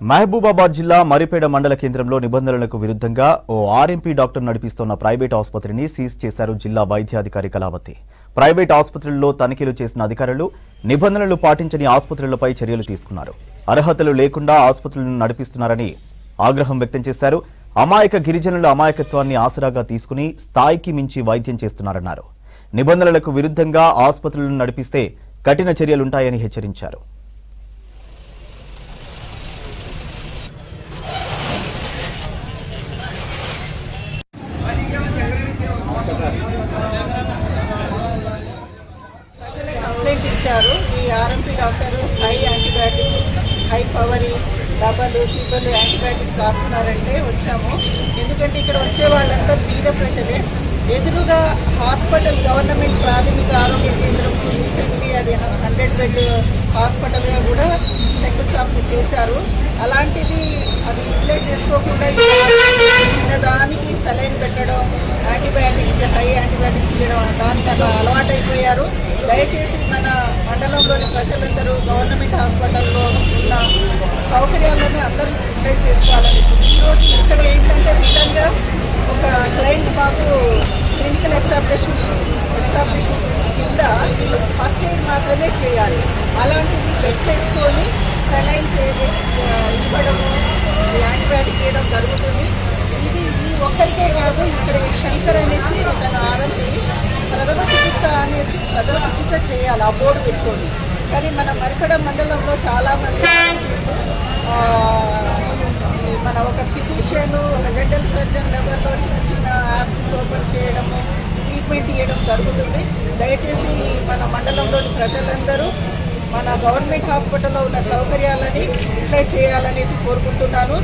మహబూబాబాద్ జిల్లా మరిపేడ మండల కేంద్రంలో నిబంధనలకు విరుద్ధంగా ఓ ఆర్ఎంపీ డాక్టర్ నడిపిస్తున్న ప్రైవేట్ ఆసుపత్రిని సీజ్ చేశారు జిల్లా వైద్యాధికారి కళావతి. ప్రైవేట్ ఆసుపత్రుల్లో తనిఖీలు చేసిన అధికారులు నిబంధనలు పాటించని ఆసుపత్రులపై చర్యలు తీసుకున్నారు. అర్హతలు లేకుండా ఆసుపత్రులను నడిపిస్తున్నారని ఆగ్రహం వ్యక్తం చేశారు. అమాయక గిరిజనుల అమాయకత్వాన్ని ఆసరాగా తీసుకుని స్థాయికి మించి వైద్యం చేస్తున్నారన్నారు. నిబంధనలకు విరుద్ధంగా ఆసుపత్రులను నడిపిస్తే కఠిన చర్యలుంటాయని హెచ్చరించారు. కంప్లైంట్ ఇచ్చారు. ఈ RMP doctor high antibiotics, high power, double triple antibiotics రాస్తున్నారంటే వచ్చాము. ఎందుకంటే ఇక్కడ వచ్చే వాళ్ళంతా బీద ప్రజలే. ఎదురుగా హాస్పిటల్ గవర్నమెంట్ ప్రాథమిక ఆరోగ్య కేంద్రం రీసెంట్లీ అది 100 బెడ్ హాస్పిటల్గా కూడా శంకుస్థాపన చేశారు. అలాంటిది అది యూటిలైజ్ చేసుకోకుండా చిన్నదానికి సలైన్ పెట్టడం, యాంటీబయాటిక్స్, హై యాంటీబయాటిక్స్ ఇవ్వడం దానికి అలా అలవాటైపోయారు. దయచేసి మన మండలంలోని ప్రజలందరూ గవర్నమెంట్ హాస్పిటల్లో ఉన్న సౌకర్యాలను అందరూ యూటిలైజ్ చేసుకోవాలని. ఈరోజు ఇక్కడ ఏంటంటే నిజంగా ఒక క్లయింట్ మాకు క్లినికల్ ఎస్టాబ్లిష్మెంట్ కింద ఫస్ట్ ఎయిడ్ మాత్రమే చేయాలి. అలాంటిది బెడ్స్ వేసుకొని సలైన్స్ ఇవ్వడము, యాంటీబయాటిక్ వేయడం జరుగుతుంది. ఇది ఈ ఒక్కరికే కాదు, ఇక్కడ శంకర్ అనేసి తన ఆర్ఎంపీ ప్రథమ చికిత్స చేయాలి ఆ బోర్డు పెట్టుకొని. కానీ మన మరిపేడ మండలంలో చాలామంది మన ఒక ఫిజిషియన్, ఒక జనరల్ సర్జన్ లెవెల్లో చిన్న చిన్న యాప్సెస్ ఓపెన్ చేయడము, ట్రీట్మెంట్ ఇవ్వడం జరుగుతుంది. దయచేసి మన మండలంలోని ప్రజలందరూ మన గవర్నమెంట్ హాస్పిటల్లో ఉన్న సౌకర్యాలని యూటిలైజ్ చేయాలనేసి కోరుకుంటున్నాను.